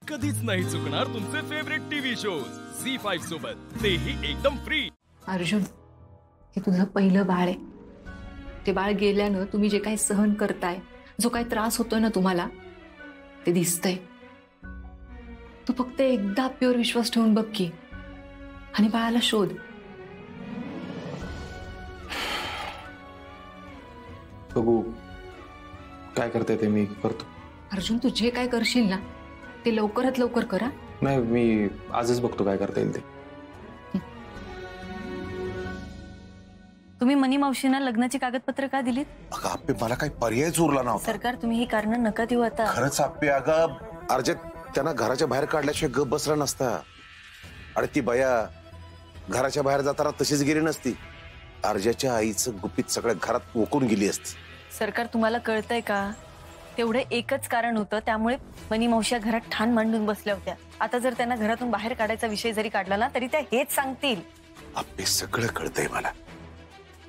कधीच नाही चुकणार तुमचे फेवरेट टीव्ही शोज झी5 सोबत, तेही एकदम फ्री। अर्जुन, हे तुझं पहिलं बाळ आहे। ते बाळ गेल्यानं तुम्ही जे काही सहन करताय, जो काही त्रास होतोय ना तुम्हाला, ते दिसतंय। तू फक्त एकदा प्युअर विश्वास ठेवून बघ की, आणि बाळाला शोध। बघू काय करते ते मी करतो। अर्जुन, तू जे काय करशील ना ते लवकरात लवकर करा। नाही, मी आजच बघतो काय करता येईल ते। तुम्ही मनी मावशींना लग्नाची कागदपत्र का दिलीत? अगं आप्पे, मला काही पर्यायच उरला नव्हता। सरकार, तुम्ही ही कारण नका देऊ आता। खरंच आप्पे, अगं अर्जत त्यांना घराच्या बाहेर काढल्याशिवाय गप बसला नसता। अरे ती बया घराच्या बाहेर जाताना तशीच गेली नसती, अर्जाच्या आईचं गुपित सगळ्या घरात ओकून गेली असती। सरकार, तुम्हाला कळतंय का? तेवढे एकच कारण होतं, त्यामुळे मनी मावशी घरात ठाण मांडून बसल्या होत्या। आता जर त्यांना घरातून बाहेर काढायचा विषय जरी काढला ना, तरी त्या हेच सांगतील। आप्पे, सगळं कळतंय मला।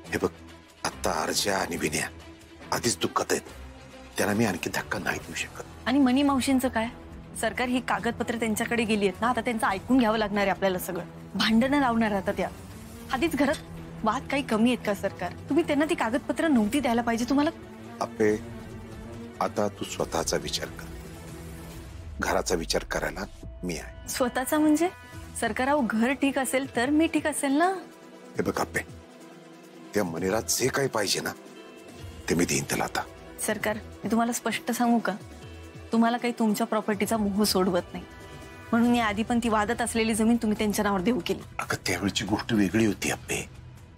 हे बघ, आता अर्जा आणि विनया आधीच दुःखात आहेत, त्यांना मी आणखी धक्का नाही देऊ शकत। आणि मनी मावशींचं काय? सरकार, ही कागदपत्र त्यांच्याकडे गेली आहेत ना, आता त्यांचं ऐकून घ्यावं लागणार आहे आपल्याला। सगळं भांडणं लावणार आता त्या। आधीच घरात वाद काही कमी आहेत का सरकार? तुम्ही त्यांना ती कागदपत्र नव्हती द्यायला पाहिजे तुम्हाला। आप्पे, आता तू स्वतःचा विचार कर, घराचा विचार करायला मी आहे। स्वतःचा म्हणजे? सरकार, अहो घर ठीक असेल तर मी ठीक असेल ना। हे बघ आप्पे, त्या मनीला जे काही पाहिजे ना ते मी देईन त्याला। आता सरकार, मी तुम्हाला स्पष्ट सांगू का, तुम्हाला काही तुमच्या प्रॉपर्टीचा मोह सोडवत नाही, म्हणून या आधी पण ती वादत असलेली जमीन तुम्ही त्यांच्या नावावर देऊ केली। अगं त्यावेळची गोष्ट वेगळी होती आप्पे,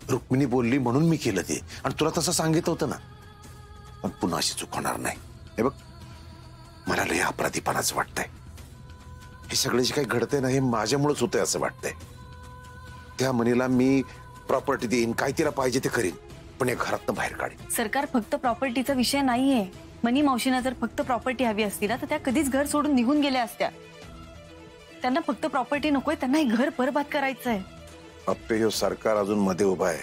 रुक्मिणी बोलली म्हणून मी केलं ते, आणि तुला तसं सांगितलं होतं ना। पण पुन्हा अशी चूक होणार नाही। हे बघ, मला लय अपराधीपणाचं वाटतंय। हे सगळे जे काही घडतंय ना, हे माझ्यामुळेच होतंय असं वाटतंय। त्या मनीला मी प्रॉपर्टी देईन, काय तिला पाहिजे ते करीन, पण या घरातनं बाहेर काढीन। सरकार, फक्त प्रॉपर्टीचा विषय नाहीये। मनी मावशींना जर फक्त प्रॉपर्टी हवी असती ना, तर त्या कधीच घर सोडून निघून गेल्या असत्या। त्यांना फक्त प्रॉपर्टी नकोय, त्यांना हे घर बरबाद करायचंय। अप्पे, हे सरकार अजून मध्ये उभा आहे,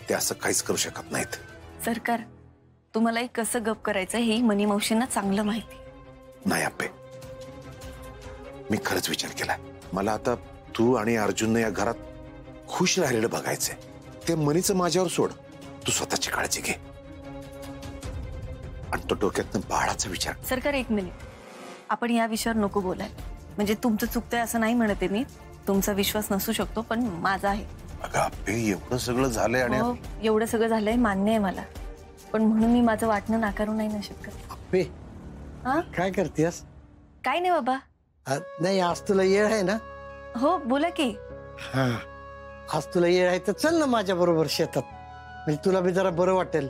ते असं काहीच करू शकत नाहीत। सरकार, तुम्हालाही कसं गप करायचं हे मनी मावशींना चांगलं माहिती। नाही अप्पे, मी खरंच विचार केलाय। मला आता तू आणि अर्जुनने या घरात खुश राहिलेलं बघायचंय। ते मनीचं माझ्यावर सोड, तू स्वतःची काळजी घे, आणि तो डोक्यातनं बाळाचा विचार। सरकार, एक मिनिट, आपण या विषयावर नको बोलायला। म्हणजे तुमचं चुकतंय असं नाही म्हणते मी, तुमचा विश्वास नसू शकतो, पण माझा आहे। अगं अप्पे, एवढं सगळं झालंय आणि हो, एवढं सगळं झालंय मान्य आहे मला, पण म्हणून मी माझं वाटणं नाकारू नाही ना शकत। अप्पे, हा, काय करतेस? काय नाही बाबा। नाही, आज तुला येळ आहे ना? हो, बोला की। हा, आज तुला येळ आहे तर चल ना माझ्या बरोबर शेतात, म्हणजे तुला बी जरा बरं वाटेल।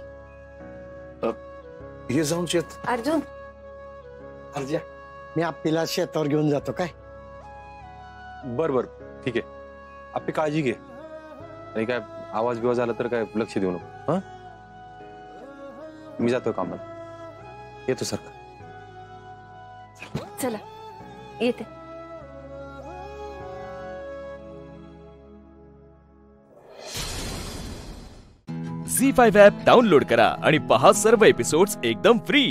हे जाऊन शेत। अर्जुन, अर्जा, मी आप्पीला शेतावर घेऊन जातो काय? बर बर, ठीक आहे। आपली काळजी घे, आणि काय आवाज बिवाज आला तर काय लक्ष देऊ नको। हा, मी जातो कामाला, येतो सरकार। चला येते। झी5 ॲप डाउनलोड करा आणि पहा सर्व एपिसोड्स एकदम फ्री।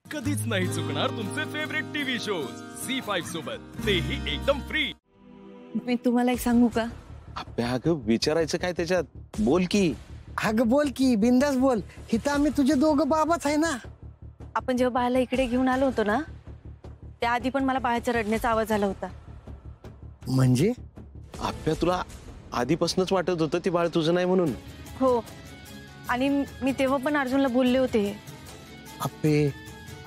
कधीच नाही चुकणार तुमचे फेवरेट टीव्ही शोज झी5 सोबत, तेही एकदम फ्री। मी तुम्हाला एक सांगू का? आपल्या अगं विचारायचं काय त्याच्यात, बोल की। अगं बोल की, बिंदास बोल, इथं आम्ही तुझे दोघं बाबाच आहे ना। आपण जेव्हा बाळाला इकडे घेऊन आलो होतो ना, त्याआधी पण मला बाळाच्या रडण्याचा आवाज आला होता। म्हणजे आपल्या तुला आधीपासूनच वाटत होतं ती बाळ तुझं नाही म्हणून? हो, आणि मी तेव्हा पण अर्जुनला बोलले होते। अप्पे,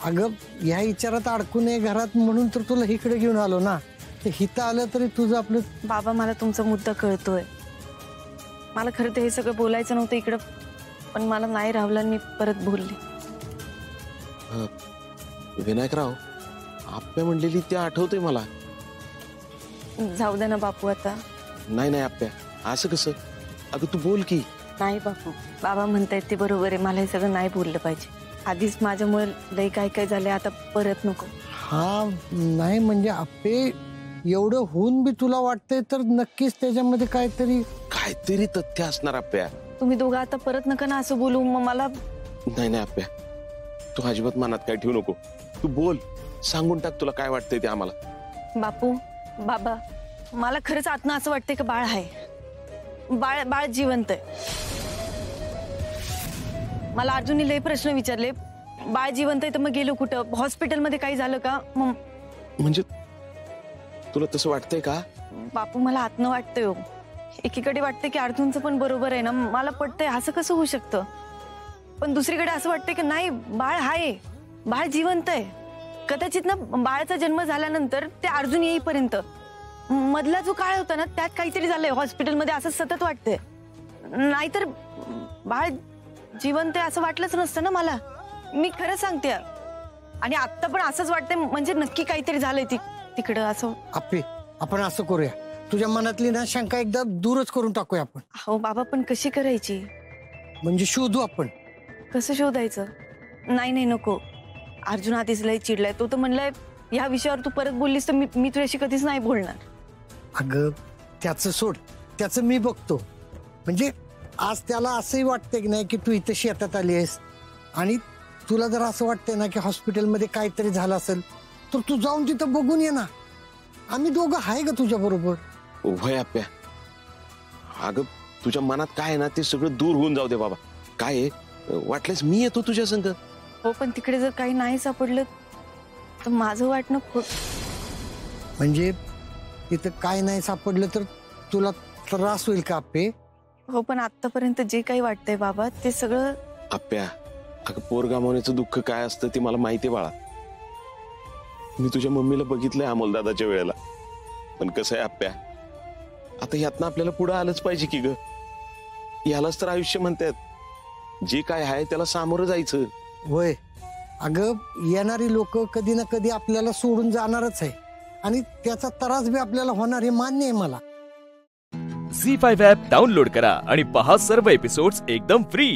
अगं या विचारात अडकू नये घरात म्हणून तर तुला इकडे घेऊन आलो ना। ते हिथं आलं तरी तुझं आपलं। बाबा, मला तुमचा मुद्दा कळतोय। मला खरं तर हे सगळं बोलायचं नव्हतं इकडं, पण मला नाही राहलं, मी परत बोलले। विनायकराव, आपल्या म्हणलेली ते आठवतंय मला। जाऊ दे ना बापू आता। नाही नाही आपल्या, असं कसं? अगं तू बोल की। नाही बापू, बाबा म्हणतायत ते बरोबर आहे, मला हे सगळं नाही बोललं पाहिजे। आधीच माझ्यामुळे लई काय काय झालंय, आता परत नको। हा, नाही म्हणजे अप्पे, एवढं होऊन बी तुला वाटतंय तर नक्कीच त्याच्यामध्ये काहीतरी तथ्य असणार आपल्या। तुम्ही दोघं आता परत नका ना असं बोलू, मग मला। नाही नाही आपल्या, तू अजिबात मनात काय ठेवू नको, तू बोल। सांगून टाक तुला काय वाटतंय ते आम्हाला. बापू, बाबा, मला खरंच आतनं असं वाटतंय की बाळ आहे, बाळ बाळ जिवंत आहे. मला अर्जुनने लय प्रश्न विचारले, बाळ जिवंत आहे तर मग गेलो कुठं, हॉस्पिटलमध्ये काही झालं का? म्हणजे तुला तसं वाटतंय का? बापू मला आतनं वाटतंय हो. एकीकडे वाटतंय की अर्जुनचं पण बरोबर आहे ना, मला पटतंय असं कसं होऊ शकतं, पण दुसरीकडे असं वाटतंय की नाही, बाळ आहे, बाळ जिवंत आहे. कदाचित ना बाळाचा जन्म झाल्यानंतर ते अर्जुन येईपर्यंत मधला जो काळ होता ना त्यात काहीतरी झालंय हॉस्पिटलमध्ये असं सतत वाटतंय. नाहीतर बाळ जिवंत आहे असं वाटलंच नसतं ना मला. मी खरं सांगते, आणि आत्ता पण असंच वाटतंय, म्हणजे नक्की काहीतरी झालंय तिकडं असं. आपण असं करूया, तुझ्या मनातली ना शंका एकदा दूरच करून टाकूया आपण. हो बाबा, पण कशी करायची? म्हणजे शोधू आपण. कसं शोधायचं? नाही नाही नको. अर्जुन आधीच लय चिडलाय, तो तर म्हणलाय या विषयावर तू परत बोललीस तर मी तुझ्याशी कधीच नाही बोलणार. अगं त्याचं सोड, त्याचं मी बघतो. म्हणजे आज त्याला असंही वाटतंय की नाही की तू इथं शेतात आली आहेस, आणि तुला जर असं वाटतंय ना की हॉस्पिटलमध्ये काहीतरी झालं असेल तर तू जाऊन तिथं बघून ये ना. आम्ही दोघं आहे का तुझ्या बरोबर? वय आप्या, अगं तुझ्या मनात काय आहे ना ते सगळं दूर होऊन जाऊ दे बाबा. काय आहे, वाटल्यास मी येतो तुझ्या संग. हो पण तिकडे जर काही नाही सापडलं तर माझं वाटणं खोट. म्हणजे तिथं काय नाही सापडलं तर तुला त्रास होईल का आप्पे? हो पण आतापर्यंत जे काही वाटतंय बाबा ते सगळं. आप्या, अगं पोर गमावण्याचं दुःख काय असतं ते मला माहिती आहे बाळा. मी तुझ्या मम्मीला बघितलंय अमोलदादाच्या वेळेला. पण कसं आहे आप्या, आता यातनं आपल्याला पुढे आलंच पाहिजे की ग. यालाच तर आयुष्य म्हणतात. जे काय आहे त्याला सामोरं जायचं. होय, अगं येणारी लोक कधी ना कधी आपल्याला सोडून जाणारच आहे, आणि त्याचा त्रास बी आपल्याला होणार हे मान्य आहे मला. झी5 ॲप डाउनलोड करा आणि पहा सर्व एपिसोड्स एकदम फ्री.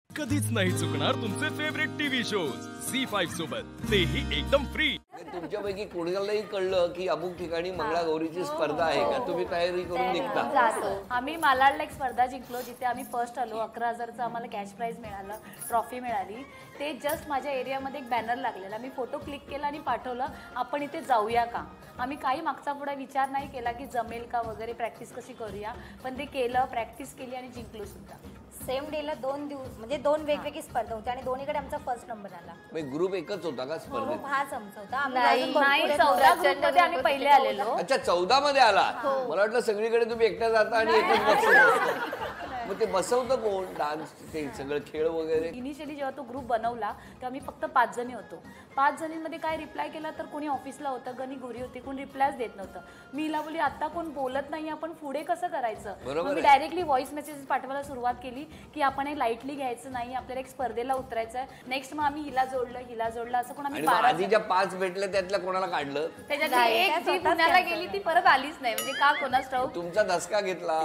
कधीच नाही चुकणार तुमचे फेवरेट टीव्ही शोज झी5 सोबत, तेही एकदम फ्री. तुमच्यापैकी कोणालाही कळलं की अमुक ठिकाणी मंगळागौरीची स्पर्धा आहे का, तुम्ही तयारी करून निघता? जातो आम्ही. मालाडला एक स्पर्धा जिंकलो जिथे आम्ही फर्स्ट आलो. 11,000चं आम्हाला कॅश प्राइज मिळालं, ट्रॉफी मिळाली. ते जस्ट माझ्या एरियामध्ये एक बॅनर लागलेला, मी फोटो क्लिक केला आणि पाठवलं, आपण इथे जाऊया का. आम्ही काही मागचा पुढे विचार नाही केला की जमेल का वगैरे, प्रॅक्टिस कशी करूया, पण ते केलं, प्रॅक्टिस केली आणि जिंकलो सुद्धा. सेम डेला 2 दिवस म्हणजे 2 वेगवेगळी स्पर्धा होती आणि दोन्हीकडे आमचा फर्स्ट नंबर आला. ग्रुप एकच होता का स्पर्धेत? हाच आमचा होता. नाही 14 ग्रुपमध्ये आम्ही पहिले आलेलो. अच्छा 14 मध्ये आला. मला वाटलं सगळीकडे तुम्ही एकट्या जाता आणि एकच बसता. मग ते बसवतं कोण? डान्स, ते सगळं खेळ वगैरे? इनिशियली जेव्हा तो ग्रुप बनवला तेव्हा मी फक्त 5 जणी होतो. 5 जणींमध्ये काय रिप्लाय केला तर कोणी ऑफिसला होतं, गणी घरी होती, कोणी रिप्लायच देत नव्हतं. मी हिला बोलली आता कोण बोलत नाही, आपण पुढे कसं करायचं. मग मी डायरेक्टली व्हॉइस मेसेजेस पाठवायला सुरुवात केली की आपण हे लाईटली घ्यायचं नाही, आपल्याला एक स्पर्धेला उतरायचं आहे. नेक्स्ट मग आम्ही हिला जोडलं असं कोण आम्ही 12 आधीच्या 5 भेटल्या त्यातल्या कोणाला काढलं? त्याच्यात एक जी पुण्याला गेली ती परत आलीच नाही. म्हणजे का कोणास ठाऊक. तुमचा धसका घेतला.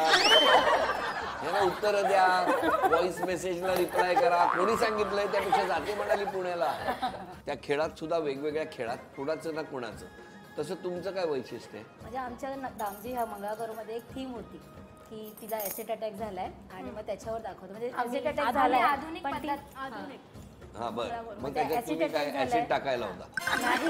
याला उत्तर द्या, व्हॉइस मेसेजला रिप्लाय करा, कोणी सांगितलंय त्यापेक्षा जाते म्हणाली पुण्याला. त्या खेळात सुद्धा वेगवेगळ्या खेळात कुणाचं ना कुणाचं. तसं तुमचं काय वैशिष्ट्य आहे? म्हणजे आमच्या दामजी ह्या मंगळागौरमध्ये एक थीम होती की तिला ऍसिड अटॅक झालाय आणि मग त्याच्यावर दाखवतो. म्हणजे ऍसिड अटॅक झालाय आधुनिक. हा बरं, मग त्याच्यात तुम्ही काय ऍसिड टाकायला होता? नाही,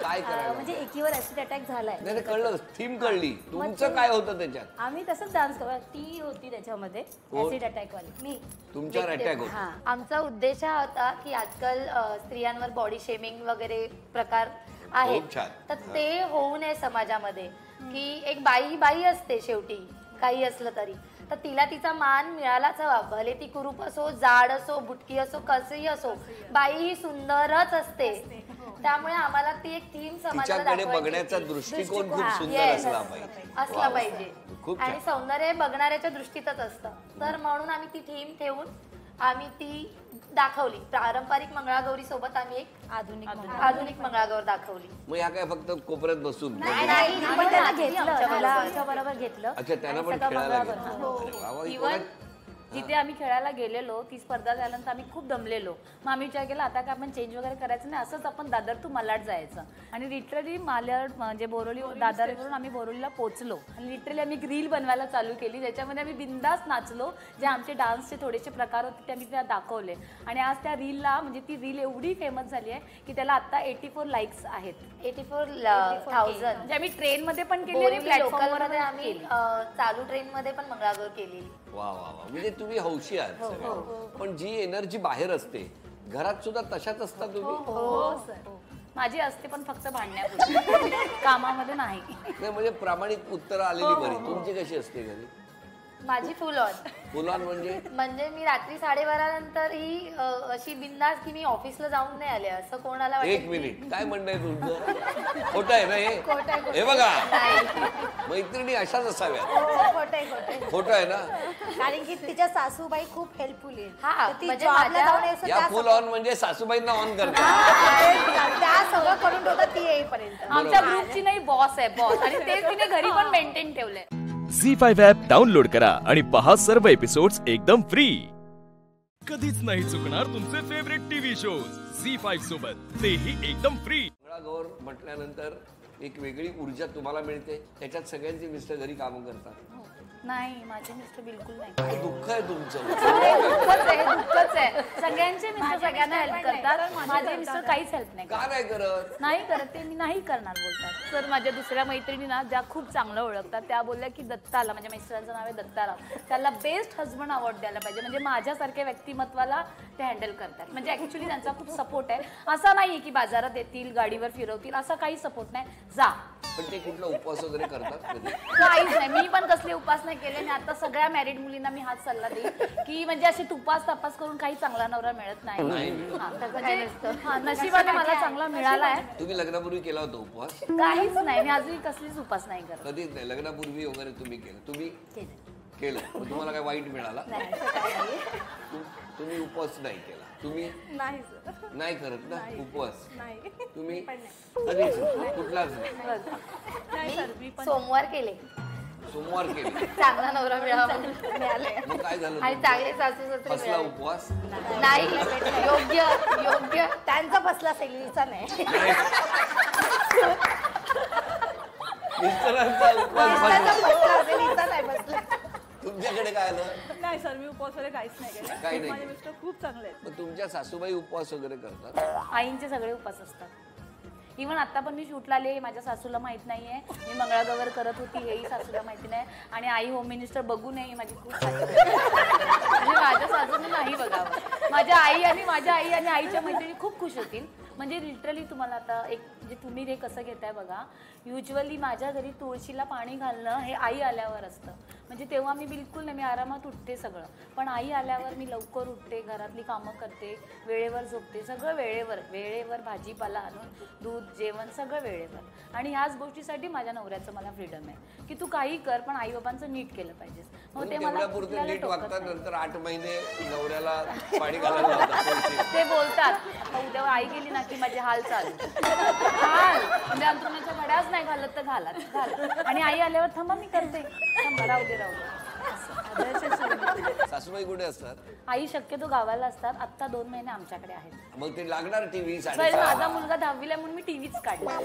काय करायला? म्हणजे एकीवर ऍसिड अटॅक झालाय. नाही कळलं, थीम कळली. तुमचं काय होतं त्याच्यात? आम्ही तसंच डान्स करू. ती होती त्याच्यामध्ये ऍसिड अटॅक वाली. मी तुमच्यावर अटॅक होता. आमचा उद्देश हा होता की आजकाल स्त्रियांवर बॉडी शेमिंग वगैरे प्रकार आहेत, तर ते होऊ नये समाजामध्ये. की एक बाई असते शेवटी, काही असलं तरी, तर तिला तिचा मान मिळालाच हवा. भले ती कुरूप असो, जाड असो, बुटकी असो, कसंही असो, बाई ही सुंदरच असते. त्यामुळे आम्हाला ती एक थीम समाजाला दाखवायची. बघण्याचा दृष्टिकोन खूप सुंदर असला पाहिजे. आणि सौंदर्य बघणाऱ्याच्या दृष्टीतच असतं. तर म्हणून आम्ही ती थीम ठेवून आम्ही ती दाखवली. पारंपरिक मंगळागौरी सोबत आम्ही एक आधुनिक मंगळागौर दाखवली. मग ह्या काय फक्त कोपऱ्यात बसून? आमच्या बरोबर घेतलं. अच्छा, त्यांना पण खेळायला घेतलं. तिथे आम्ही खेळायला गेलेलो, ती स्पर्धा झाल्यानंतर आम्ही खूप दमलेलो. मग आम्ही विचार केला आता काय आपण चेंज वगैरे करायचं नाही, असंच आपण दादर टू मालाड जायचं. आणि लिटरली मालाड म्हणजे बोरोली दादरवरून आम्ही बोरोलीला पोहोचलो आणि लिटरली आम्ही एक रील बनवायला चालू केली, ज्याच्यामध्ये आम्ही बिंदास नाचलो. जे आमचे डान्सचे थोडेसे प्रकार होते ते आम्ही त्या दाखवले. आणि आज त्या रीलला म्हणजे ती रील एवढी फेमस झाली आहे की त्याला आता 84 लाईक्स आहेत. 84,000 म्हणजे आम्ही ट्रेन मध्ये पण केली आणि प्लॅटफॉर्मवर आम्ही चालू ट्रेन मध्ये पण मंगळागौर केली. वा वा वा, म्हणजे तुम्ही हौशी आहात. पण जी एनर्जी बाहेर असते घरात सुद्धा तशाच असता तुम्ही? हो सर, माझी असते पण फक्त भांडण्यापुरती, कामामध्ये नाही. म्हणजे प्रामाणिक उत्तर आलेली बरी. तुमची कशी असते घरी? माझी फुल ऑन म्हणजे मी रात्री 12:30 नंतर ही अशी बिंदास की मी ऑफिसला जाऊन नाही आले असं कोणाला वाटत. एक मिनिट, काय म्हणणं आहे तुमचं? खोटं आहे ना हे? बघा, मैत्रिणी अशाच असाव्या. खोटं आहे ना? कारण की तिच्या सासूबाई खूप हेल्पफुल आहे. या फुल ऑन म्हणजे सासूबाईंना ऑन करतात, त्या सगळं करून ठेवतात ती येईपर्यंत. आमच्या ग्रुपची नाही बॉस आहे, बॉस. आणि ते तिने घरी पण मेंटेन ठेवलंय. झी5 ॲप डाउनलोड करा आणि पहा सर्व एपिसोड्स एकदम फ्री. कधीच नाही चुकणार तुमचे फेवरेट टीव्ही शोज झी5 सोबत, तेही एकदम फ्री. मंगळागौर म्हटल्यानंतर एक वेगळी ऊर्जा तुम्हाला मिळते. त्याच्यात सगळ्यांचे मिस्टर घरी कामं करतात? नाही, माझे मिस्टर बिलकुल नाही. दुःख आहे तुमचं. दुःखच आहे. सगळ्यांचे मिस्टर सगळ्यांना हेल्प करतात, माझे मिस्टर काहीच हेल्प नाही. का नाही करत? नाही करत ते, मी नाही करणार बोलतात. तर माझ्या दुसऱ्या मैत्रिणी ना ज्या खूप चांगलं ओळखतात त्या बोलल्या की दत्ताला, माझ्या मिस्टरांचं नाव आहे दत्ताराव, त्याला बेस्ट हजबंड अवॉर्ड द्यायला पाहिजे. म्हणजे माझ्यासारख्या व्यक्तिमत्वाला ते हँडल करतात. म्हणजे ऍक्च्युली त्यांचा खूप सपोर्ट आहे. असं नाही की बाजारात येतील, गाडीवर फिरवतील, असा काही सपोर्ट नाही. जा. पण ते कुठला उपवास वगैरे करतात? काहीच नाही. मी पण कसले उपास नाही केले. आणि आता सगळ्या मॅरिड मुलींना मी हाच सल्ला देईन की म्हणजे अशी तुपास तपास करून काही चांगला नवरा मिळत नाही. नशिबाने मला चांगला मिळाला आहे. तुम्ही लग्नापूर्वी केला होता उपवास? काहीच नाही, मी अजूनही कसलीच उपास नाही करत. कधीच नाही. लग्नापूर्वी वगैरे तुम्ही केलं? तुम्ही केलं, तुम्हाला काय वाईट मिळाला? तुम्ही उपवास नाही केला? तुम्ही नाही करत ना उपवास? तुम्ही कुठलाच नाही? सोमवार केले. सोमवार केले. चांगला नवरा मिळाला. मग काय झालं? आणि चांगले सासू सासरे फसला उपवास? नाही, योग्य त्यांचा फसला सेलीचा नाही. मिस्टरांचा उपवास नाही बसला. तुमच्याकडे काय आलं? नाही सर, मी उपवास वगैरे काहीच नाही केले. काही नाही. माझे मिस्टर खूप चांगले आहेत. मग तुमच्या सासूबाई उपवास वगैरे करतात? आईंचे सगळे उपवास असतात. इव्हन आता पण मी शूटला आले, माझ्या सासूला माहित नाहीये मी मंगळागौर करत होती, हेही सासूला माहिती नाही. आणि आई होम मिनिस्टर बघू नये माझी खूप म्हणजे माझ्या सासूने नाही बघावं. माझ्या आई आणि आईच्या मैत्रिणी खूप खुश होतील. म्हणजे लिटरली तुम्हाला आता एक म्हणजे तुम्ही हे कसं घेताय बघा, युजली माझ्या घरी तुळशीला पाणी घालणं हे आई आल्यावर असतं. म्हणजे तेव्हा मी बिलकुल नाही, मी आरामात उठते सगळं. पण आई आल्यावर मी लवकर उठते, घरातली कामं करते, वेळेवर झोपते, सगळं वेळेवर भाजीपाला आणून दूध जेवण सगळं वेळेवर. आणि ह्याच गोष्टीसाठी माझ्या नवऱ्याचं मला फ्रीडम आहे की तू काही कर पण आई बाबांचं नीट केलं पाहिजेस. मग ते मला नीट वागतात. नंतर 8 महिने नवऱ्याला पाणी घालायला लावतात. ते बोलतात उद्या आई गेली ना की माझे हाल चालू म्हणजे अंतरुणाच्या घड्याच नाही घालत तर घालत. आणि आई आल्यावर थांबा मी करते, राहू दे. सासूबाई कुठे असतात? आई शक्यतो गावाला असतात. आता 2 महिने आमच्याकडे आहेत. मग ते लागणार टीव्ही? माझा मुलगा 10वीला म्हणून मी टीव्हीच काढला.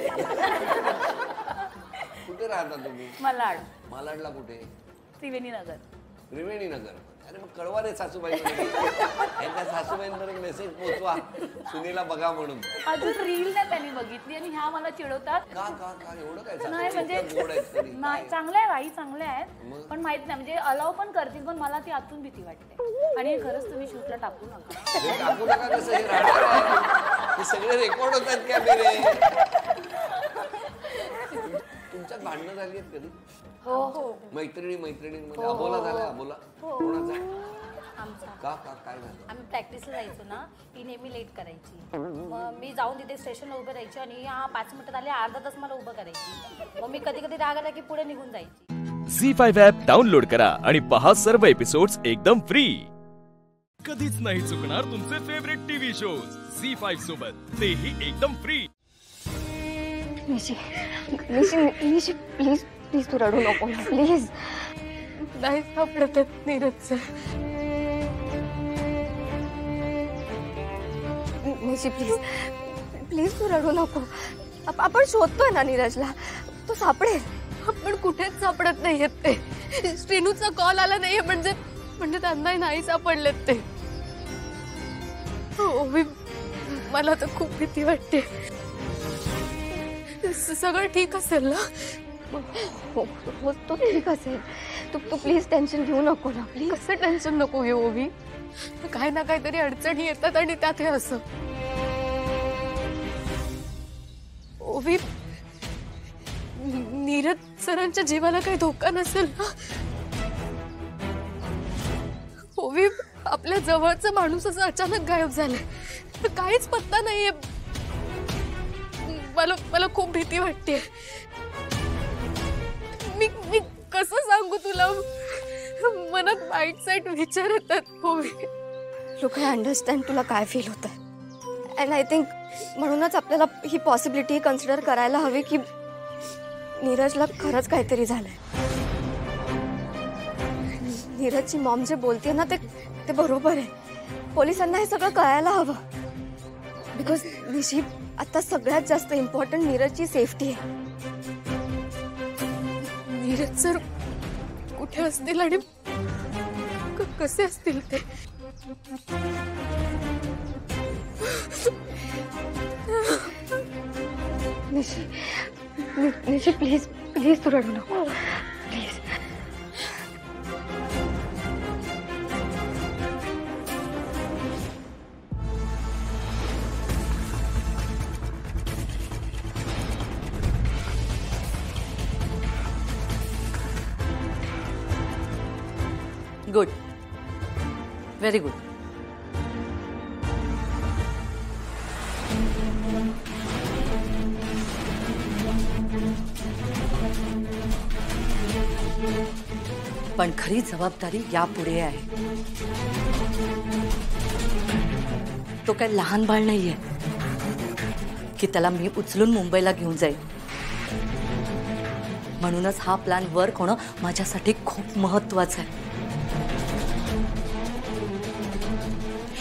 कुठे राहता तुम्ही? मालाडला कुठे? त्रिवेणी नगर. अरे मग कळवा रे सासूबाई. एकदा सासूबाईंपर्यंत मेसेज पोहोचवा सुनीला बघा म्हणून. अजून रील नाही त्यांनी बघितली आणि ह्या मला चिडवतात. का एवढं काय? नाही म्हणजे चांगलं आहे, आई चांगल्या आहेत पण माहित नाही म्हणजे अलाव पण करतील, पण मला ती आतून भीती वाटते. आणि खरंच तुम्ही शूटला टाकू नका. कसं हे राहणार आहे? हे सगळे रेकॉर्ड होतात कॅमेरे. तुमच्यात भांडणं झाली आहेत कधी? हो. मैत्रिणींमध्ये अबोला झालाय? अबोला कोणाचा? काय झालं? आम्ही प्रॅक्टिसला जायचो ना, ती नेहमी लेट करायची. मग मी जाऊन तिथे स्टेशनला उभं राहायची आणि 5 मिनिटात आले, अर्धा तास मला उभं करायची. मग मी कधी राग आला की पुढे निघून जायची. झी5 ॲप डाउनलोड करा आणि पहा सर्व एपिसोड्स एकदम फ्री. कधीच नाही चुकणार तुमचे फेवरेट टीव्ही शोज झी5 सोबत, तेही एकदम फ्री. प्लीज तू रडू नको प्लीज. नाही सापडत नीरजचं. निशी प्लीज प्लीज तू रडू नको. आपण शोधतोय ना नीरजला, तो सापडेल. पण कुठेच सापडत नाहीयेत ते. श्रीनूचा कॉल आला नाहीये म्हणजे त्यांना नाही सापडलेत ते. ओवी, मला तर खूप भीती वाटते. सगळं ठीक असेल ना? हो तो ठीक असेल. तू प्लीज टेन्शन घेऊ नको ना. प्लीज. कसं टेन्शन नको घेऊ ओवी? काही ना काहीतरी अडचणी येतात आणि त्यात हे असं. ओवी, नीरज सरांच्या जीवाला काही धोका नसेल ना? ओवी, आपल्या जवळचा माणूस असं अचानक गायब झालाय, काहीच पत्ता नाहीये. मला खूप भीती वाटते. मी कसं सांगू तुला? मनात वाईट साईट विचार येतात. ओवी, लोक अंडरस्टँड तुला काय फील होत आहे. अँड आय थिंक म्हणूनच आपल्याला ही पॉसिबिलिटी कन्सिडर करायला हवी की नीरजला खरंच काहीतरी झालंय. नीरजची मॉम जे बोलते ना ते बरोबर आहे. पोलिसांना हे सगळं कळायला हवं. बिकॉज निशी आता सगळ्यात जास्त इम्पॉर्टंट नीरजची सेफ्टी आहे. नीरज सर कुठे असतील आणि कसे असतील ते? निशी प्लीज प्लीज तू रडू नको प्लीज. Good, very good. पण खरी जबाबदारी यापुढे आहे. तो काय लहान बाळ नाहीये की त्याला मी उचलून मुंबईला घेऊन जाईल. म्हणूनच हा प्लॅन वर्क होणं माझ्यासाठी खूप महत्वाचं आहे.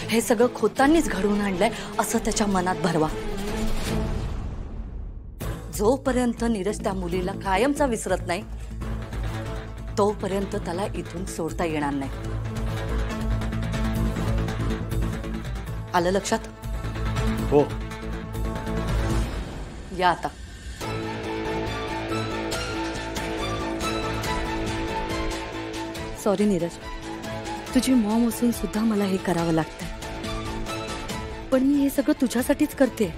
हे सगळं खोतांनीच घडवून आणलंय असं त्याच्या मनात भरवा. जोपर्यंत नीरज त्या मुलीला कायमचा विसरत नाही तोपर्यंत त्याला इथून सोडता येणार नाही. आलं लक्षात? हो. या आता. सॉरी नीरज, तुझी मॉम असून सुद्धा मला हे करावं लागतंय. पण मी हे सगळं तुझ्यासाठीच करते.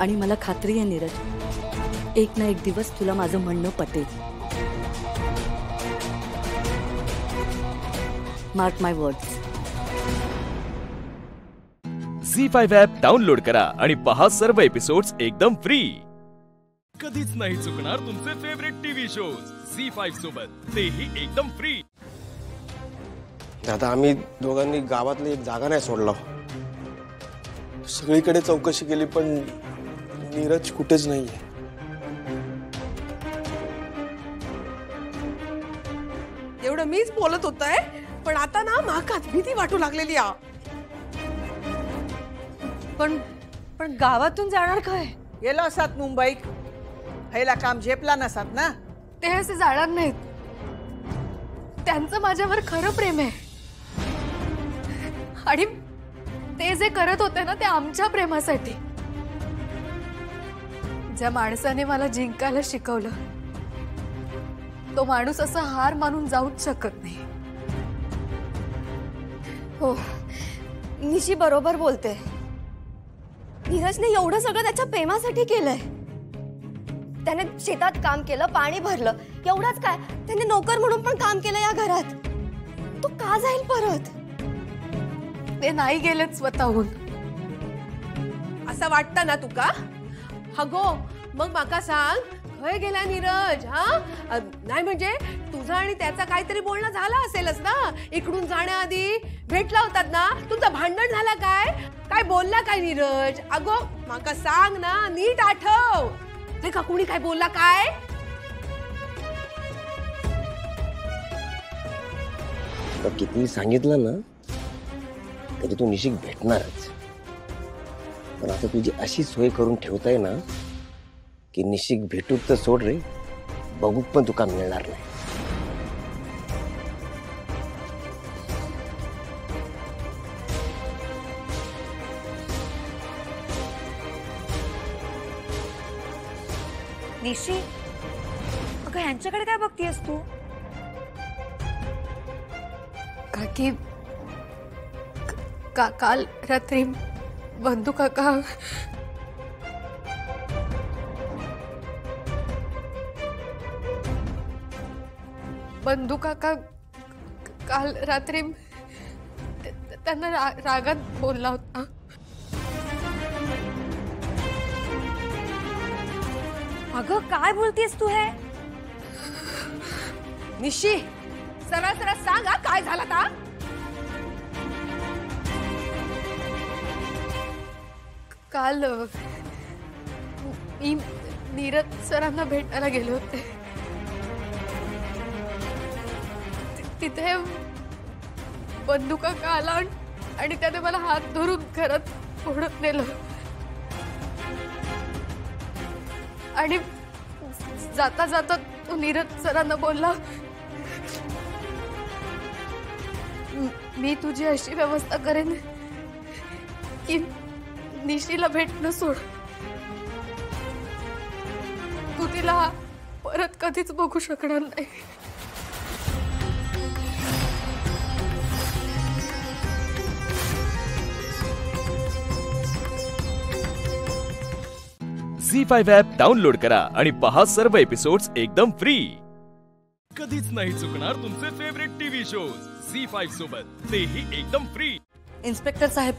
आणि मला खात्री आहे नीरज, एक ना एक दिवस तुला माझं म्हणणं पटेल. मार्क माय वर्ड्स. झी5 ॲप डाउनलोड करा आणि पहा सर्व एपिसोड्स एकदम फ्री. कधीच नाही चुकणार तुमचे फेवरेट टीव्ही शोज झी5 सोबत, तेही एकदम फ्री. आता आम्ही दोघांनी गावातली एक जागा नाही सोडला. सगळीकडे चौकशी केली पण नीरज कुठेच नाहीये. एवढं मीच बोलत होतंय पण आता ना माकाच भीती वाटू लागलेली आ. पण गावातून जाणार काय? गेलो असतात मुंबईत, पहिला काम झेपला नसतात ना. ते असे जाणार नाहीत. त्यांचं माझ्यावर खरं प्रेम आहे आणि ते जे करत होते ना ते आमच्या प्रेमासाठी. ज्या माणसाने मला जिंकायला शिकवलं तो माणूस असा हार मानून जाऊच शकत नाही. हो, निशी बरोबर बोलते. नीरजने एवढं सगळं त्याच्या प्रेमासाठी केलंय. त्याने शेतात काम केलं, पाणी भरलं, एवढंच काय त्याने नोकर म्हणून पण काम केलं या घरात. तो का जाईल परत? ते नाही गेलेत स्वतःहून. असं वाटतं ना तुका? हगो मग माका सांग, खय गेला नीरज? हा नाही म्हणजे तुझा आणि त्याचा काहीतरी बोलणं झालं असेलच ना. इकडून जाण्याआधी भेटला होतात ना. तुमचं भांडण झालं काय? काय बोलला काय नीरज? अगो माका सांग ना, नीट आठव. नाही का कुणी काय बोलला काय? किती सांगितलं ना तरी तू निशिक भेटणारच. पण आता तुझी अशी सोय करून ठेवताय ना की निशिक भेटू तर सोड रे, बघू पण तुका मिळणार नाही. निशी, अगं ह्यांच्याकडे काय बघतीयस तू? काकी, काल रात्री बंधू काका काल रात्री त्यांना रागात बोलला होता. अगं काय बोलतेस तू? हे निशी, सरळ सरळ सांग हा, काय झालं आता? काल मी नीरज सरांना भेटायला गेले होते. तिथे बंधू काका आला आणि त्याने मला हात धरून घरात ओढत नेलं आणि जाता जाता तो नीरज सरांना बोलला, मी तुझी अशी व्यवस्था करेन की निशीला भेटणं सोड, तू तिला परत कधीच बघू शकणार नाही. झी5 ॲप डाउनलोड करा आणि पहा सर्व एपिसोड्स एकदम फ्री. कधीच नाही चुकणार तुमचे फेवरेट टीव्ही शोज झी5 सोबत, तेही एकदम फ्री. इन्स्पेक्टर साहेब,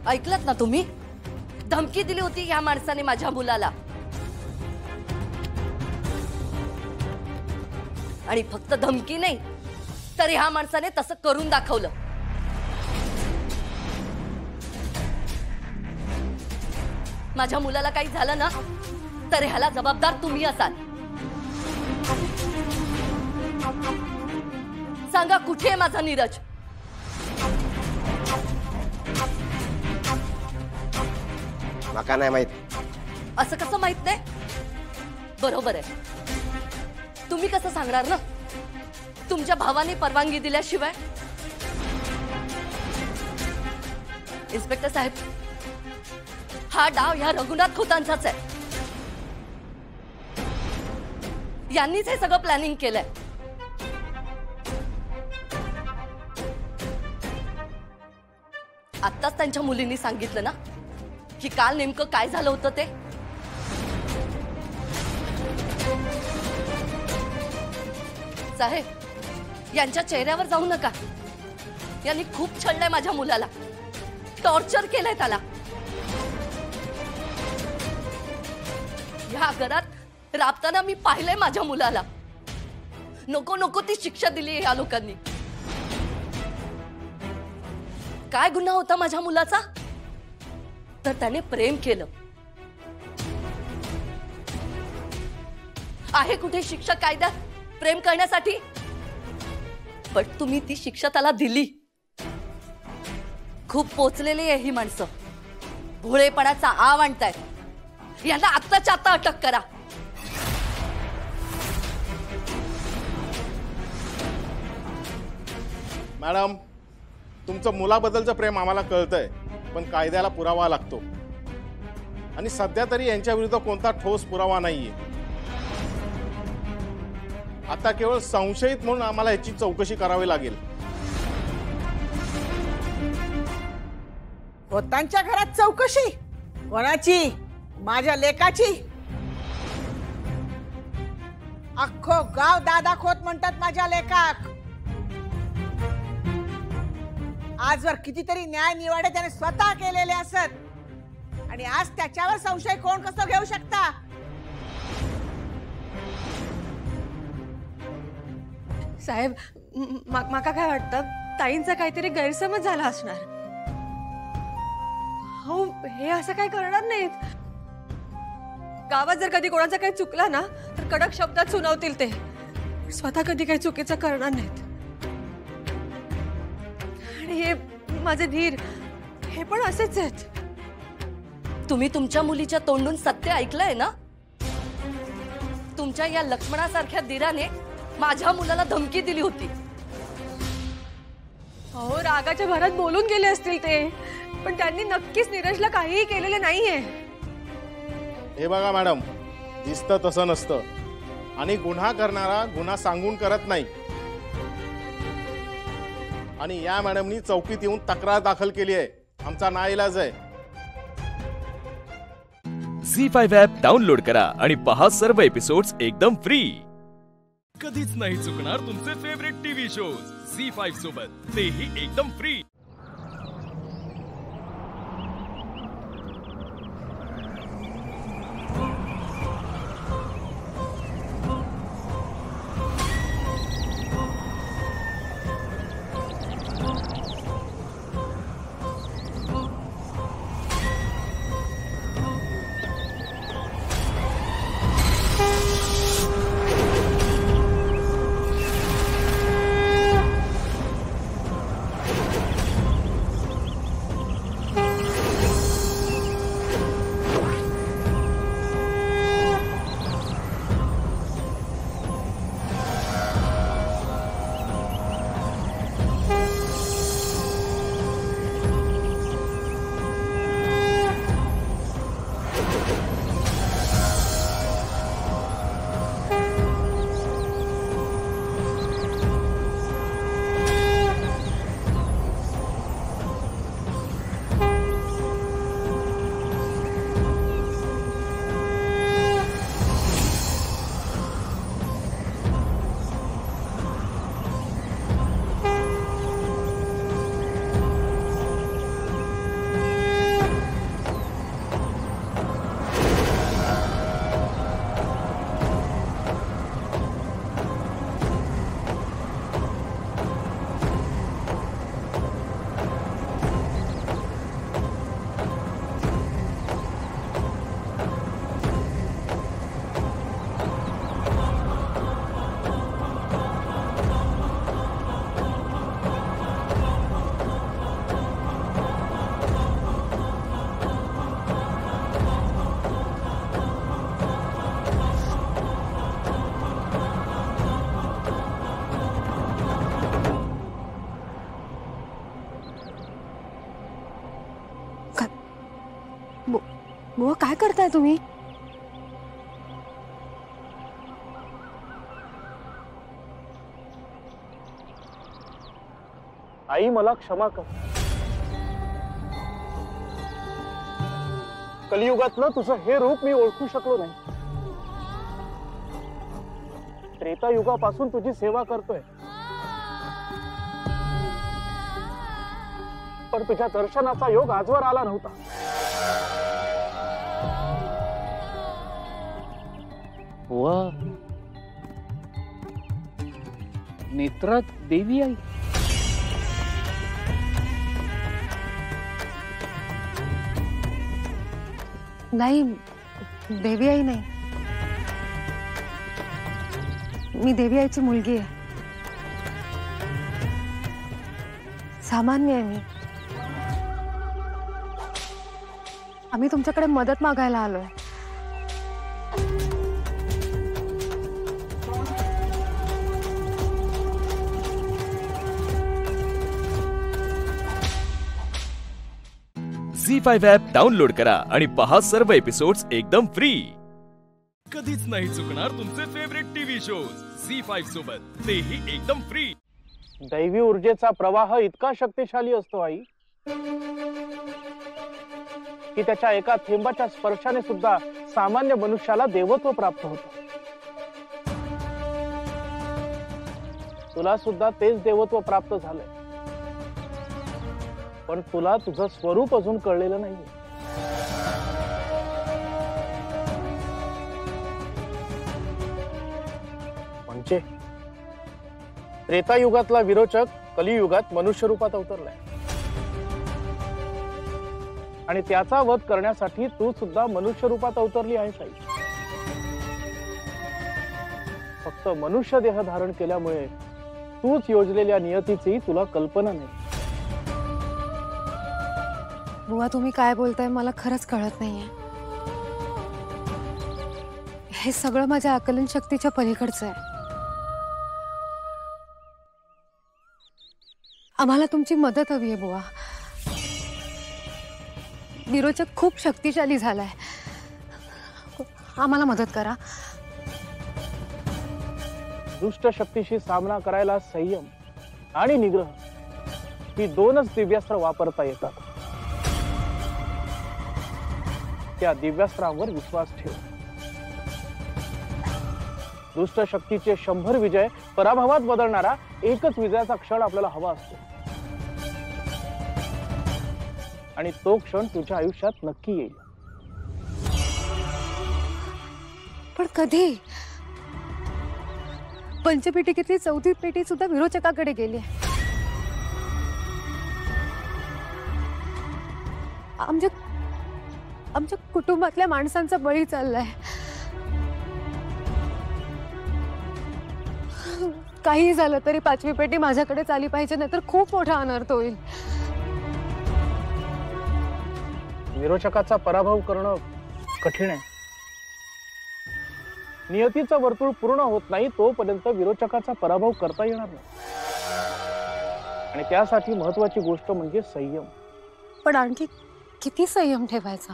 ऐकलत ना तुम्ही? धमकी दिली होती ह्या माणसाने माझ्या मुलाला, आणि फक्त धमकी नाही तर ह्या माणसाने तसं करून दाखवलं. माझ्या मुलाला काही झालं ना तर ह्याला जबाबदार तुम्ही असाल. सांगा, कुठे आहे माझा नीरज? माका नाही माहित. असं कसं माहित नाही? बरोबर आहे, तुम्ही कसं सांगणार ना? तुमच्या भावाने परवानगी दिल्याशिवाय. इन्स्पेक्टर साहेब, हा डाव ह्या रघुनाथ खोतांचाच आहे. यांनीच हे सगळं प्लॅनिंग केलंय. आत्ताच त्यांच्या मुलींनी सांगितलं ना की काल नेमकं काय झालं होतं ते. साहेब, यांच्या चेहऱ्यावर जाऊ नका. यांनी खूप छळलंय माझ्या मुलाला, टॉर्चर केलंय त्याला. ह्या घरात राबताना मी पाहिलंय माझ्या मुलाला. नको नको ती शिक्षा दिली या लोकांनी. काय गुन्हा होता माझ्या मुलाचा? तर त्याने प्रेम केलं. आहे कुठे शिक्षा कायद्यात प्रेम करण्यासाठी? पण तुम्ही ती शिक्षा त्याला दिली. खूप पोचलेली आहे ही माणसं. भोळेपणाचा आव आणताय. यांना आत्ताच्या आत्ता अटक करा. मॅडम, तुमचं मुलाबद्दलचं प्रेम आम्हाला कळतंय, पण कायद्याला पुरावा लागतो आणि सध्या तरी यांच्या विरुद्ध कोणता ठोस पुरावा नाहीये. आता केवळ संशयित म्हणून आम्हाला याची चौकशी करावी लागेल. खोतांच्या घरात चौकशी? कोणाची? माझ्या लेकाची? अख्खो गाव दादा खोत म्हणतात माझ्या लेकाक. आजवर कितीतरी न्याय निवाडे त्याने स्वतः केलेले असत आणि आज त्याच्यावर संशय कोण कसं घेऊ शकता? साहेब, माका काय वाटतं, ताईंचा काहीतरी गैरसमज झाला असणार. हो, हे असं काय करणार नाहीत. गावात जर कधी कोणाचा काही चुकला ना तर कडक शब्दात सुनावतील ते. स्वतः कधी काही चुकीचं करणार नाहीत. आणि हे माझे धीर, हे पण असेच आहेत. तुम्ही तुमच्या मुलीच्या तोंडून सत्य ऐकलंय ना? तुमच्या या लक्ष्मणासारख्या दिराने माझ्या मुलाला धमकी दिली होती. अहो, रागाच्या भरात बोलून गेले असतील ते, पण त्यांनी नक्कीच नीरजला काहीही केलेले नाहीये. हे बघा मॅडम, दिसतं तसं नसतं आणि गुन्हा करणारा गुन्हा सांगून करत नाही. आणि या मॅडमनी चौकीत येऊन तक्रार दाखल केली आहे. आमचा नाईलाज आहे. झी5 ॲप डाउनलोड करा आणि पहा सर्व एपिसोड्स एकदम फ्री. कधीच नाही चुकणार तुमचे फेवरेट टीव्ही शोज झी5 सोबत, तेही एकदम फ्री. बुवा, काय करताय तुम्ही? आई, मला क्षमा कर. कलियुगातलं तुझं हे रूप मी ओळखू शकलो नाही. त्रेतायुगापासून तुझी सेवा करतोय, पण तुझ्या दर्शनाचा योग आजवर आला नव्हता. नेत्रात देवी आई. नाही, देवी आई नाही. मी देवी आईची मुलगी आहे. सामान्य आहे मी. आम्ही तुमच्याकडे मदत मागायला आलोय. झी5 ॲप डाउनलोड करा आणि पहा सर्व एपिसोड्स एकदम फ्री. कधीच नाही चुकणार तुमचे फेवरेट टीव्ही शोज झी5 सोबत, तेही एकदम फ्री. दैवी ऊर्जेचा प्रवाह इतका शक्तिशाली असतो आई, की त्याच्या एका थेंबाच्या स्पर्शाने सुद्धा सामान्य मनुष्याला देवत्व प्राप्त होतं. तुला सुद्धा तेच देवत्व प्राप्त झालंय, पण तुला तुझं स्वरूप अजून कळलेलं नाहीये. म्हणजे त्रेतायुगातला विरोचक कलियुगात मनुष्य रूपात अवतरलाय, आणि त्याचा वध करण्यासाठी तू सुद्धा मनुष्य रूपात अवतरली आहेस आई. फक्त मनुष्य देह धारण केल्यामुळे तूच योजलेल्या नियतीची तुला कल्पना नाही. बुवा तुम्ही काय बोलताय मला खरंच कळत नाहीये. हे सगळं माझ्या आकलन शक्तीच्या पलीकडचं आहे. आम्हाला तुमची मदत हवी आहे बुवा. विरोचक खूप शक्तिशाली झालाय. आम्हाला मदत करा. दुष्ट शक्तीशी सामना करायला संयम आणि निग्रह ही दोनच दिव्यास्त्र वापरता येतात. त्या दिव्यास्त्रांवर विश्वास ठेव. दुष्ट शक्तीचे 100 विजय पराभवात बदलणारा एकच विजयाचा क्षण आपल्याला हवा असतो. आणि तो क्षण तुझ्या आयुष्यात नक्की येईल. पण कधी? पंचपेटिकेतली 4थी पेटी सुद्धा विरोचकाकडे गेली. आमच्या कुटुंबातल्या माणसांचा बळी चाललाय. काही झालं तरी 5वी पेटी माझ्याकडेच आली पाहिजे, नाहीतर खूप मोठा अनर्थ होईल. विरोचकाचा पराभव करणं कठीण आहे. नियतीचं वर्तुळ पूर्ण होत नाही तोपर्यंत विरोचकाचा पराभव करता येणार नाही. आणि त्यासाठी महत्वाची गोष्ट म्हणजे संयम. पण आणखी किती संयम ठेवायचा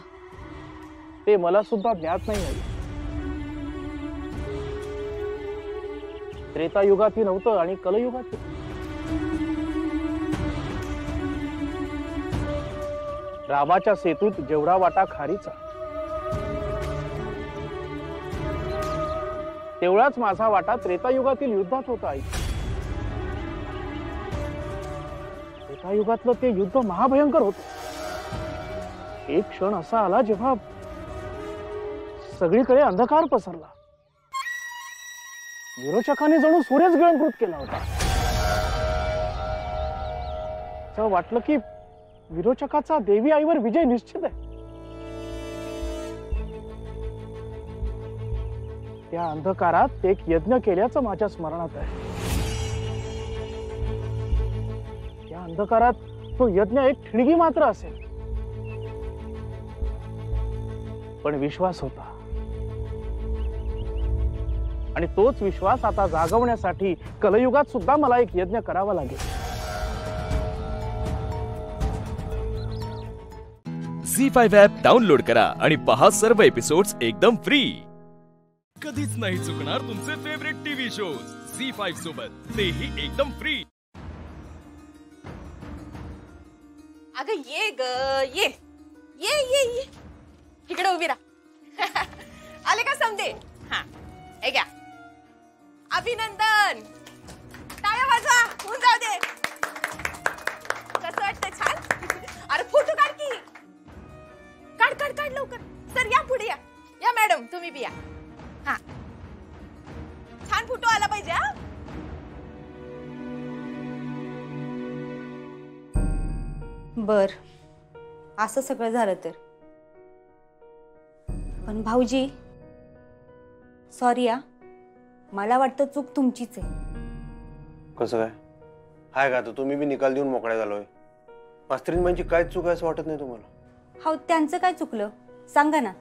ते मला सुद्धा ज्ञात नाही आहे. त्रेतायुगातही नव्हतं आणि कलयुगात. रामाच्या सेतूत जेवढा वाटा खारीचा तेवढाच माझा वाटा त्रेतायुगातील युद्धात होता. त्रेतायुगातलं ते युद्ध महाभयंकर होतं. एक क्षण असा आला जेव्हा सगळीकडे अंधकार पसरला. विरोचकाने जणू सूर्यच गिळंकृत केला होता. असं वाटलं की विरोचकाचा देवी आईवर विजय निश्चित आहे. त्या अंधकारात एक यज्ञ केल्याचं माझ्या स्मरणात आहे. त्या अंधकारात तो यज्ञ एक ठिणगी मात्र असेल, पण विश्वास होता. आणि तोच विश्वास आता जागवण्यासाठी कलयुगात सुद्धा मला एक यज्ञ करावा लागेल. झी5 ॲप डाउनलोड करा आणि पहा सर्व एपिसोड्स एकदम फ्री. कधीच नाही चुकणार तुमचे फेवरेट टीव्ही शोज झी5 सोबत, तेही एकदम फ्री. अगं ये ग ये ये ये ये इकडे उभी राहा. आले का समजे? हा हे घ्या. अभिनंदन. टाळ्या वाजवा. होऊन जाऊ दे. कसं वाटतं? छान. अरे फोटो काढ की. काढ काढ काढ लवकर. सर या पुढे या. या मॅडम तुम्ही बी या. हा छान फोटो आला पाहिजे. हा बर असं सगळं झालं तर. पण भाऊजी सॉरी या, मला वाटतं चूक तुमचीच आहे. कसं काय? हाय का? तुम्ही बी निकाल देऊन मोकळ्या झालोय. मास्तरींबाईंची काय चूक आहे असं वाटत नाही तुम्हाला? हो त्यांचं काय चुकलं सांगा ना.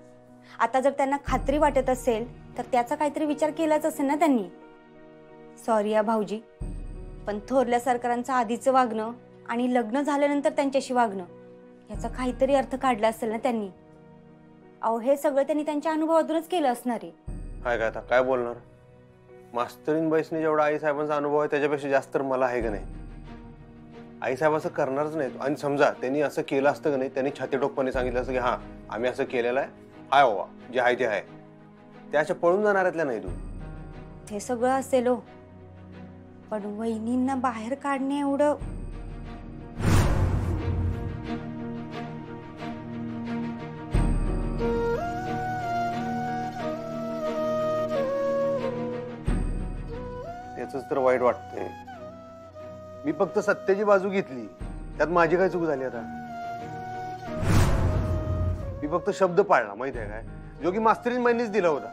आता जर त्यांना खात्री वाटत असेल तर त्याचा काहीतरी विचार केलाच असेल ना त्यांनी. सॉरी या भाऊजी, पण थोरल्या सरकारांचं आधीचं वागणं आणि लग्न झाल्यानंतर त्यांच्याशी वागणं याचा काहीतरी अर्थ काढला असेल ना त्यांनी. अहो हे सगळं त्यांनी त्यांच्या अनुभवातूनच केलं असणार आहे. हाय का? आता काय बोलणार? मास्तरींबाईंनी जेवढा आईसाहेबांचा अनुभव आहे त्याच्यापेक्षा जास्त तर मला आहे का नाही. आईसाहेब असं करणारच नाही. आणि समजा त्यांनी असं केलं असतं का नाही, त्यांनी छातीटोकपणे सांगितलं असतं की हा आम्ही असं केलेलं आहे, हाय बाबा जे आहे ते आहे, त्या अशा पळून जाणाऱ्यातल्या नाही. तू हे सगळं असेल हो, पण वहिनींना बाहेर काढणे एवढं. त्याच तर वाईट वाटतंय. मी फक्त सत्याची बाजू घेतली, त्यात माझी काय चूक झाली? आता मी फक्त शब्द पाळला माहिती आहे काय, जो की मास्तरींबाईंनीच दिला होता.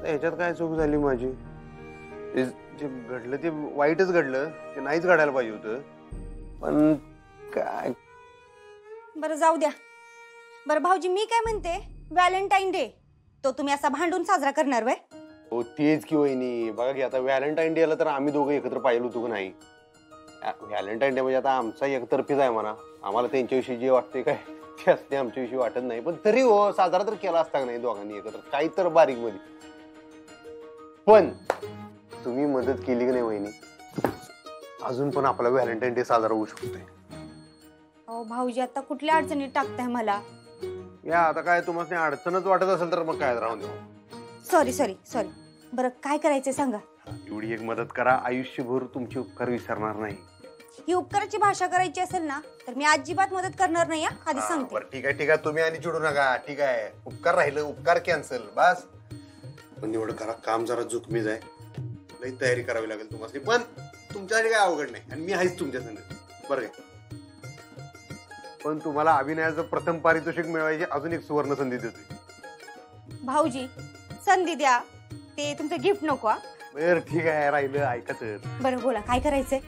ह्याच्यात काय चूक झाली माझी? जे घडलं ते वाईटच घडलं, ते नाहीच घडायला पाहिजे होतं. पण काय बरं जाऊ द्या. बरं भाऊजी मी काय म्हणते, व्हॅलेंटाईन डे तो तुम्ही असा भांडून साजरा करणार वय? हो तेच की वहिनी. बघा की आता व्हॅलेंटाईन डे आला तर आम्ही दोघं एकत्र पाहिलं होतो का नाही. व्हॅलेंटाईन डे म्हणजे आता आमचा एकतर्फीच आहे म्हणा. आम्हाला त्यांच्याविषयी जे वाटते काय ते असते, आमच्याविषयी वाटत नाही. पण तरी हो साजरा तर केला असता का नाही दोघांनी एकत्र, काही तर बारीक मध्ये. पण तुम्ही मदत केली की नाही वहिनी, अजून पण आपला व्हॅलेंटाईन डे साजरा होऊ शकतोय. अहो भाऊजी आता कुठल्या अडचणीत टाकताय मला? या आता काय तुम्हाला अडचणच वाटत असेल तर मग काय राहून देऊ. Sorry sorry sorry. बरं काय करायचंय सांगा. एवढी एक मदत करा, आयुष्यभर तुमचे उपकार विसरणार नाही. ही उपकाराची भाषा करायची असेल ना तर मी अजिबात मदत करणार नाही. आधी सांगते. बरं ठीक आहे ठीक आहे, तुम्ही आणि चिडू नका. ठीक आहे, उपकार राहिलं उपकार कॅन्सल बस. पण एवढं करा, काम जरा जोखमीच आहे, लई तयारी करावी लागेल तुम्हाला. पण तुमच्यासाठी काय अवघड नाही आणि मी आहेच तुमच्या संग बरं काय. पण तुम्हाला अभिनयाचं प्रथम पारितोषिक मिळवायची अजून एक सुवर्ण संधी देतोय. भाऊजी संधी द्या, ते तुमचं गिफ्ट नको. बरं ठीक आहे, राहिलं ऐका तर. बरं बोला काय करायचंय.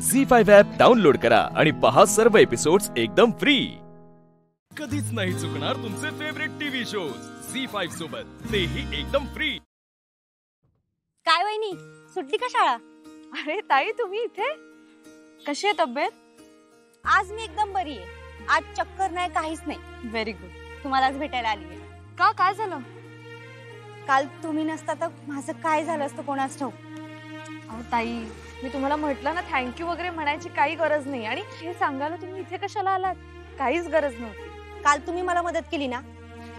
झी5 ॲप डाउनलोड करा आणि पहा सर्व एपिसोड्स एकदम फ्री. कधीच नाही चुकणार तुमचे फेवरेट टीव्ही शोज झी5 सोबत, तेही एकदम फ्री. काय वहिनी सुटली का शाळा? अरे ताई तुम्ही इथे, कशी आहे तब्येत? आज मी एकदम बरी आहे. आज चक्कर नाही काहीच नाही. Very good. तुम्हालाच भेटायला आली आहे. का काय झालं? काल तुम्ही नसता तर माझं काय झालं असतं कोणाच ठाऊक. अहो ताई मी तुम्हाला म्हटलं ना थँक्यू वगैरे म्हणायची काही गरज नाही. आणि हे सांगायला तुम्ही इथे कशाला आलात? काहीच गरज नव्हती. काल तुम्ही मला मदत केली ना,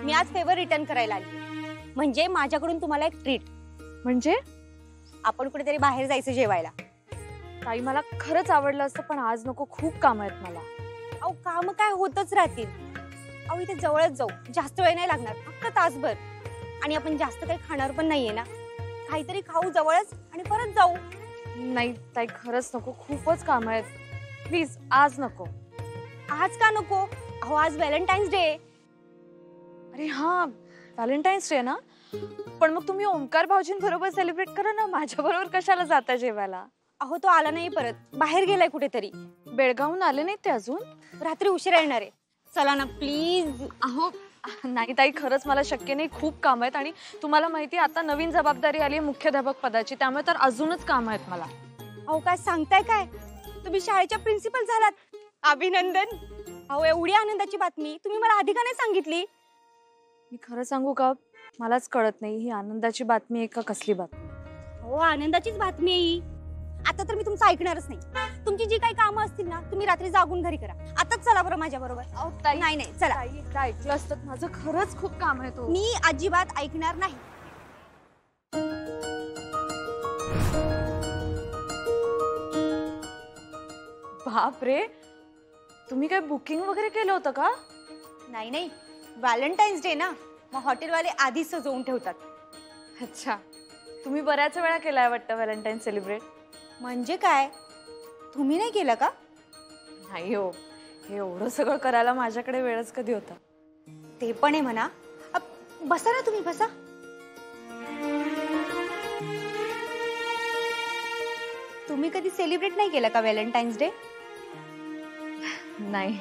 मी आज फेवर रिटर्न करायला आली. म्हणजे माझ्याकडून तुम्हाला एक ट्रीट. म्हणजे आपण कुठेतरी बाहेर जायचं जेवायला. ताई मला खरंच आवडलं असतं पण आज नको, खूप काम आहेत मला. अहो काम काय होतच राहतील. अहो इथे जवळच जाऊ, जास्त वेळ नाही लागणार, फक्त तासभर. आणि आपण जास्त काही खाणार पण नाहीये ना, काहीतरी खाऊ जवळच आणि परत जाऊ. नाही ताई खरंच नको, खूपच काम आहेत. प्लीज आज नको. आज का नको? अहो आज व्हॅलेंटाईन्स डे. अरे हा व्हॅलेंटाईन्स डे ना, पण मग तुम्ही ओमकार भाऊजींबरोबर सेलिब्रेट करा ना, माझ्या बरोबर कशाला जाता जेवायला? अहो तो आला नाही परत, बाहेर गेलाय कुठेतरी. बेळगावहून आले नाहीत ते अजून? रात्री उशिरा येणार आहे. चला ना प्लीज. अहो नाही ताई खरंच मला शक्य नाही, खूप काम आहेत. आणि तुम्हाला माहिती आता नवीन जबाबदारी आली आहे मुख्याध्यापक पदाची, त्यामुळे तर अजूनच काम आहेत मला. अहो काय सांगताय काय, तुम्ही शाळेच्या प्रिन्सिपल झालात. अभिनंदन. अहो एवढी आनंदाची बातमी तुम्ही मला आधी का नाही सांगितली? मी खरं सांगू का, मलाच कळत नाही ही आनंदाची बातमी आहे का कसली बातमी. हो आनंदाचीच बातमी आहे. आता तर मी तुमचं ऐकणारच नाही. तुमची जी काही कामं असतील ना तुम्ही रात्री जागून घरी करा. आताच चला बरं माझ्या बरोबर. नाही नाही चला. एकदा ऐकलं असतं, माझं खरंच खूप काम आहे. तो मी अजिबात ऐकणार नाही. बाप रे, तुम्ही काय बुकिंग वगैरे केलं होतं का? नाही नाही, व्हॅलेंटाईन्स डे ना, मग हॉटेलवाले आधीच सजवून ठेवतात. अच्छा, तुम्ही बऱ्याच वेळा केलाय वाटतं व्हॅलेंटाईन सेलिब्रेट. म्हणजे काय, तुम्ही नाही केलं का? नाही हो, हे एवढं सगळं करायला माझ्याकडे वेळच कधी होता. ते पण आहे म्हणा. बसा ना तुम्ही, बसा. तुम्ही कधी सेलिब्रेट नाही केलं का व्हॅलेंटाईन्स डे? नाही.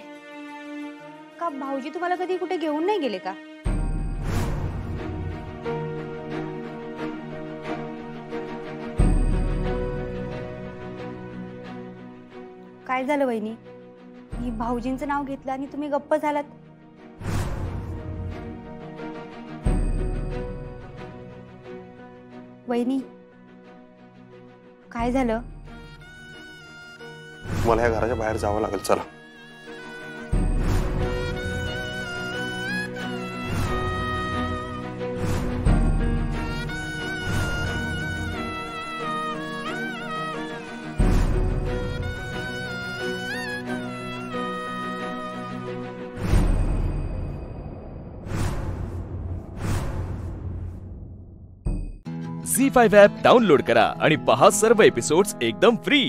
का भाऊजी तुम्हाला कधी कुठे घेऊन नाही गेले का? काय झालं वहिनी, मी भाऊजींचं नाव घेतलं आणि तुम्ही गप्प झालात? वहिनी काय झालं? मला या घराच्या बाहेर जावं लागेल, चला. झी5 ॲप डाउनलोड करा आणि पहा सर्व एपिसोड्स एकदम फ्री.